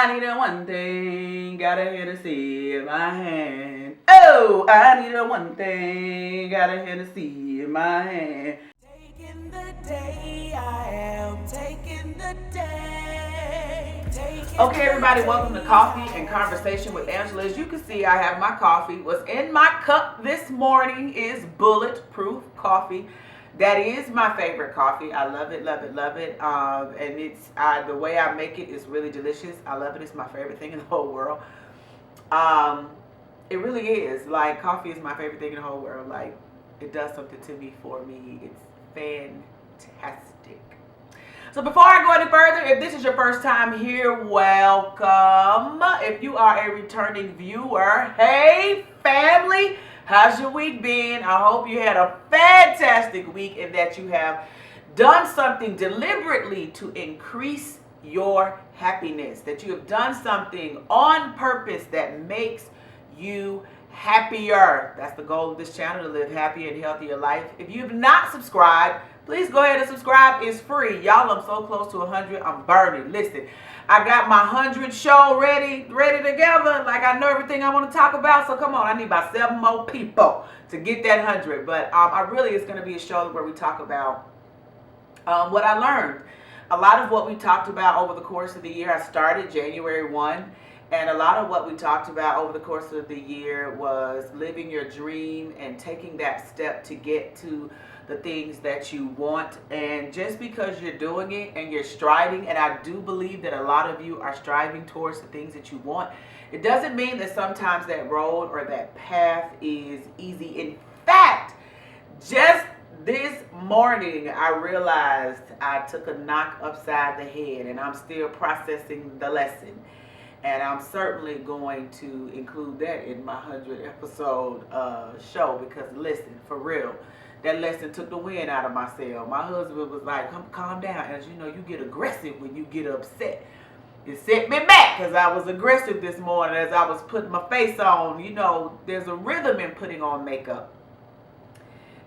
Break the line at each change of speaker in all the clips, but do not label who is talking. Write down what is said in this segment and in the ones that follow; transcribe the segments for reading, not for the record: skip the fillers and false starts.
I need a one thing, got a Hennessy in my hand. Oh, I need a one thing, got a Hennessy in my hand.
Taking the day, I am taking the day.
Okay, everybody, welcome to Coffee and Conversation with Angela. As you can see, I have my coffee. What's in my cup this morning is bulletproof coffee. That is my favorite coffee. I love it, love it, love it. And it's the way I make it is really delicious. I love it. It's my favorite thing in the whole world. It really is. Like, coffee is my favorite thing in the whole world. Like, it does something to me, for me. It's fantastic. So before I go any further, if this is your first time here, welcome. If you are a returning viewer, hey family, how's your week been? I hope you had a fantastic week and that you have done something deliberately to increase your happiness, that you have done something on purpose that makes you happier. That's the goal of this channel, to live happier and healthier life. If you've not subscribed, please go ahead and subscribe. It's free. Y'all, I'm so close to 100. I'm burning. Listen, I got my 100 show ready together. Like, I know everything I want to talk about. So come on, I need about 7 more people to get that 100. But it's going to be a show where we talk about what I learned. A lot of what we talked about over the course of the year, I started January 1. And a lot of what we talked about over the course of the year was living your dream and taking that step to get to the things that you want. And just because you're doing it and you're striving, and I do believe that a lot of you are striving towards the things that you want, it doesn't mean that sometimes that road or that path is easy. In fact, just this morning, I realized I took a knock upside the head, and I'm still processing the lesson. And I'm certainly going to include that in my 100 episode show, because listen, for real, that lesson took the wind out of my sail. My husband was like, calm down. As you know, you get aggressive when you get upset. It set me back because I was aggressive this morning as I was putting my face on. You know, there's a rhythm in putting on makeup.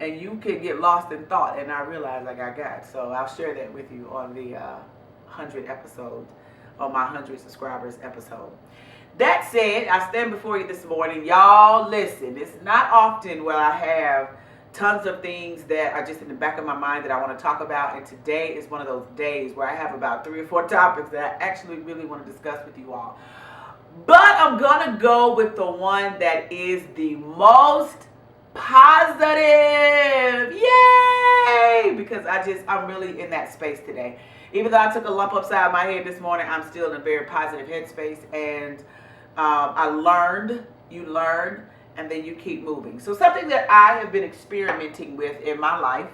And you can get lost in thought. And I realized, like, I got. So I'll share that with you on the 100 episodes. On my 100 subscribers episode. That said, I stand before you this morning. Y'all, listen, it's not often where I have tons of things that are just in the back of my mind that I want to talk about, and today is one of those days where I have about 3 or 4 topics that I actually really want to discuss with you all. But I'm gonna go with the one that is the most positive. Yay! Because I'm really in that space today. Even though I took a lump upside my head this morning, I'm still in a very positive headspace. And I learned, you learn, and then you keep moving. So something that I have been experimenting with in my life,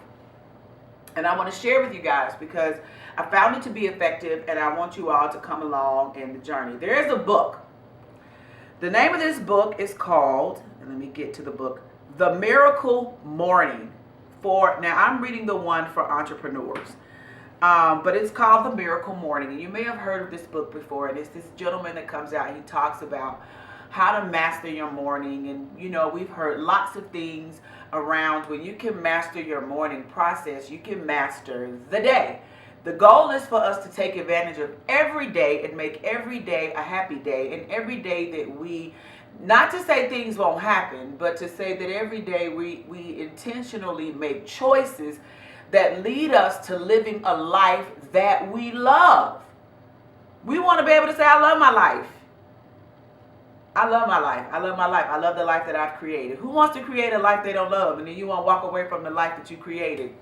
and I want to share with you guys because I found it to be effective, and I want you all to come along in the journey. There is a book. The name of this book is called, and let me get to the book, The Miracle Morning. Now I'm reading the one for entrepreneurs. But it's called The Miracle Morning. And you may have heard of this book before. And it's this gentleman that comes out. He talks about how to master your morning. And, you know, we've heard lots of things around when you can master your morning process, you can master the day. The goal is for us to take advantage of every day and make every day a happy day. And every day that we, not to say things won't happen, but to say that every day we intentionally make choices that lead us to living a life that we love. We want to be able to say, I love my life. I love my life. I love my life. I love the life that I've created. Who wants to create a life they don't love and then you want to walk away from the life that you created?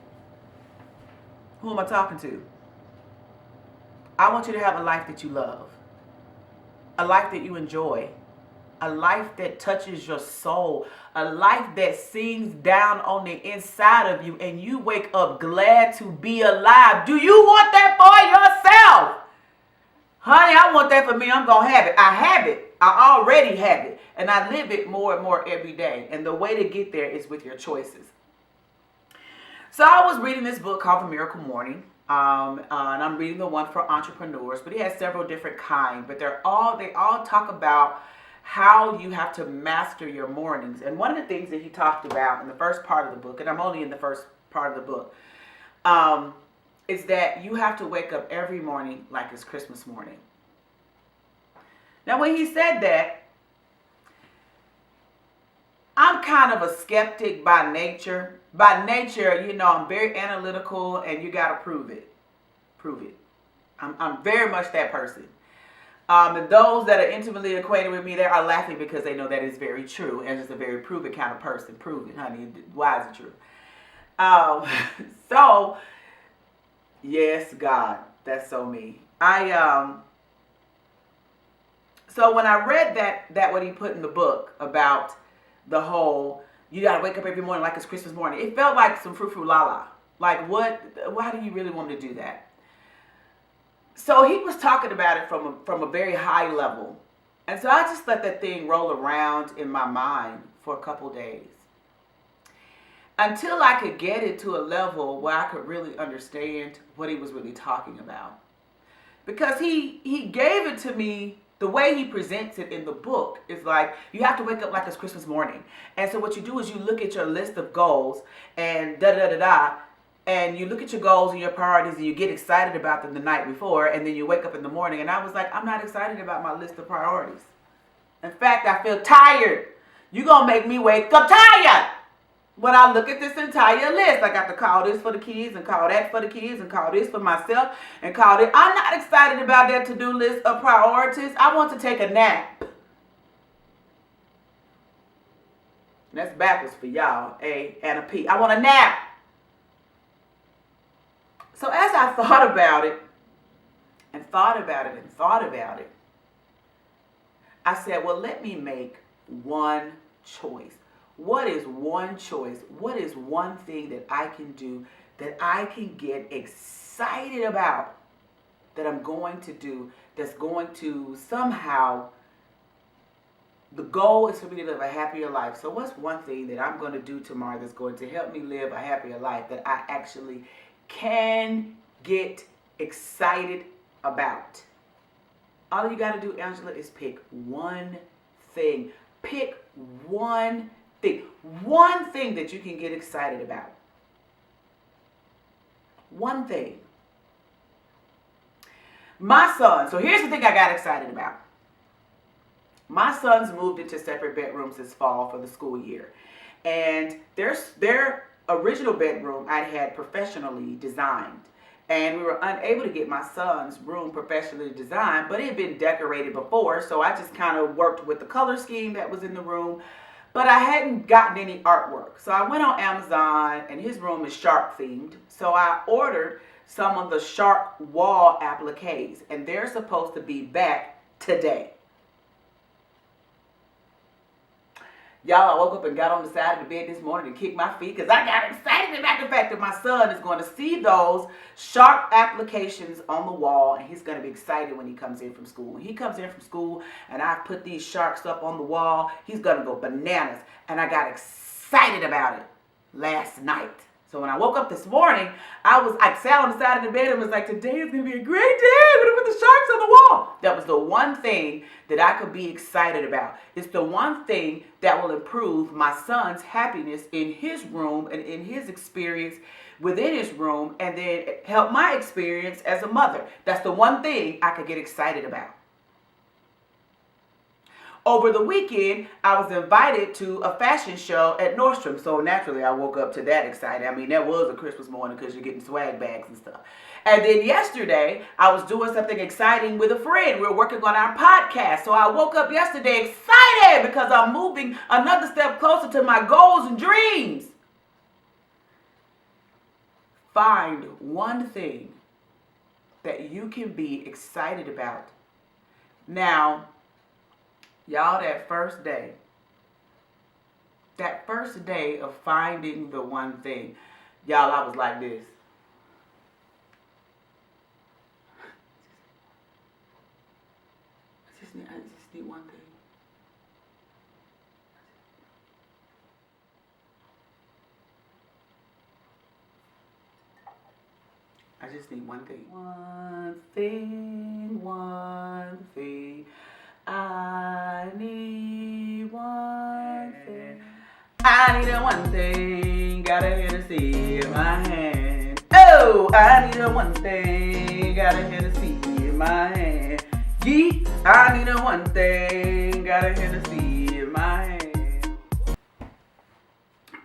Who am I talking to? I want you to have a life that you love. A life that you enjoy. A life that touches your soul. A life that sings down on the inside of you and you wake up glad to be alive. Do you want that for yourself? Honey, I want that for me. I'm going to have it. I have it. I already have it. And I live it more and more every day. And the way to get there is with your choices. So I was reading this book called The Miracle Morning. And I'm reading the one for entrepreneurs. But he has several different kinds. But they all talk about how you have to master your mornings. And one of the things that he talked about in the first part of the book, and I'm only in the first part of the book, is that you have to wake up every morning like it's Christmas morning. Now, when he said that, I'm kind of a skeptic by nature. By nature, you know, I'm very analytical, and you got to prove it. Prove it. I'm very much that person. And those that are intimately acquainted with me, they are laughing because they know that is very true. And just a very prove it kind of person. Prove it, honey. Why is it true? So, yes, God, that's so me. So when I read that what he put in the book about the whole, you gotta wake up every morning like it's Christmas morning, it felt like some frou-frou la-la. Like, what? Why do you really want me to do that? So he was talking about it from a very high level. And so I just let that thing roll around in my mind for a couple days, until I could get it to a level where I could really understand what he was really talking about. Because he gave it to me, the way he presents it in the book is like, you have to wake up like it's Christmas morning. And so what you do is you look at your list of goals and da-da-da-da-da, and you look at your goals and your priorities and you get excited about them the night before, and then you wake up in the morning. And I was like, I'm not excited about my list of priorities. In fact, I feel tired. You're going to make me wake up tired. When I look at this entire list, I got to call this for the kids and call that for the kids and call this for myself and call this. I'm not excited about that to-do list of priorities. I want to take a nap. That's backwards for y'all, A and a P. I want a nap. So as I thought about it, and thought about it, and thought about it, I said, well, let me make one choice. What is one choice? What is one thing that I can do, that I can get excited about, that I'm going to do, that's going to somehow, the goal is for me to live a happier life. So what's one thing that I'm going to do tomorrow that's going to help me live a happier life, that I actually can get excited about? All you got to do, Angela, is pick one thing. Pick one thing. One thing that you can get excited about. One thing. My son, so here's the thing I got excited about. My sons moved into separate bedrooms this fall for the school year. And their original bedroom I had professionally designed. And we were unable to get my son's room professionally designed, but it had been decorated before, so I just kind of worked with the color scheme that was in the room, but I hadn't gotten any artwork. So I went on Amazon, and his room is shark themed, so I ordered some of the shark wall appliques, and they're supposed to be back today. Y'all, I woke up and got on the side of the bed this morning to kick my feet because I got excited about the fact that my son is going to see those shark applications on the wall, and he's going to be excited when he comes in from school. When he comes in from school and I put these sharks up on the wall, he's going to go bananas. And I got excited about it last night. So when I woke up this morning, I sat on the side of the bed and was like, today is going to be a great day. I'm going to put the sharks on the wall. That was the one thing that I could be excited about. It's the one thing that will improve my son's happiness in his room and in his experience within his room, and then help my experience as a mother. That's the one thing I could get excited about. Over the weekend, I was invited to a fashion show at Nordstrom, so naturally I woke up to that excited. I mean, that was a Christmas morning because you're getting swag bags and stuff. And then yesterday, I was doing something exciting with a friend. We were working on our podcast, so I woke up yesterday excited because I'm moving another step closer to my goals and dreams. Find one thing that you can be excited about. Now, y'all, that first day of finding the one thing, y'all, I was like this. I just need one thing. I just need one thing. One thing, one thing. I need one thing. I need a one thing. Got a Hennessy in my hand. Oh, I need a one thing. Got a Hennessy in my hand. Yee, I need a one thing, got a Hennessy in my hand.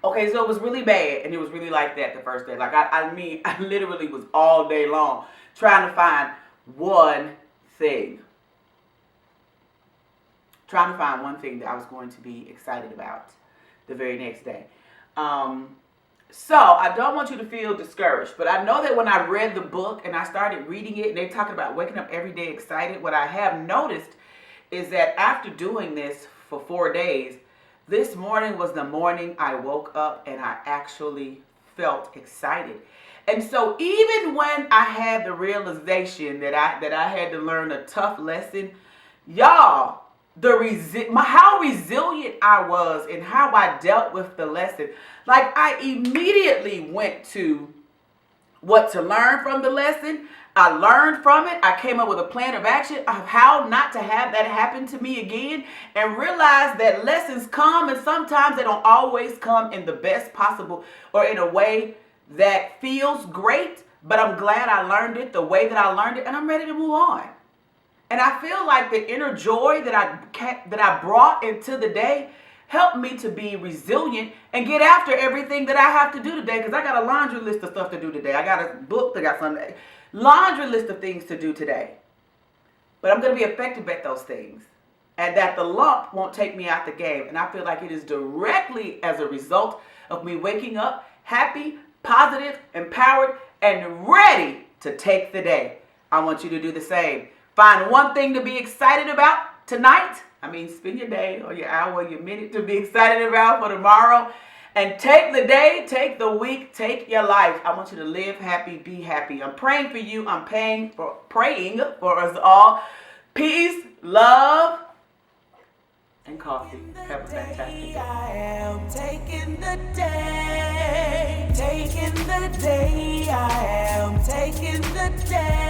Okay, so it was really bad, and it was really like that the first day. Like, I mean, I literally was all day long trying to find one thing. Trying to find one thing that I was going to be excited about the very next day. So I don't want you to feel discouraged, but I know that when I read the book and I started reading it and they're talking about waking up every day excited, what I have noticed is that after doing this for 4 days, this morning was the morning I woke up and I actually felt excited. And so even when I had the realization that I had to learn a tough lesson, y'all, how resilient I was and how I dealt with the lesson. Like, I immediately went to what to learn from the lesson. I learned from it. I came up with a plan of action of how not to have that happen to me again, and realized that lessons come, and sometimes they don't always come in the best possible or in a way that feels great, but I'm glad I learned it the way that I learned it, and I'm ready to move on. And I feel like the inner joy that I brought into the day helped me to be resilient and get after everything that I have to do today, because I got a laundry list of stuff to do today. I got a book that got some laundry list of things to do today. But I'm going to be effective at those things, and that the lump won't take me out the game. And I feel like it is directly as a result of me waking up happy, positive, empowered, and ready to take the day. I want you to do the same. Find one thing to be excited about tonight. Spend your day or your hour or your minute to be excited about for tomorrow. And take the day, take the week, take your life. I want you to live happy, be happy. I'm praying for you. I'm praying for us all. Peace, love, and coffee. Have a fantastic day.
I am taking the day. Taking the day. I am taking the day.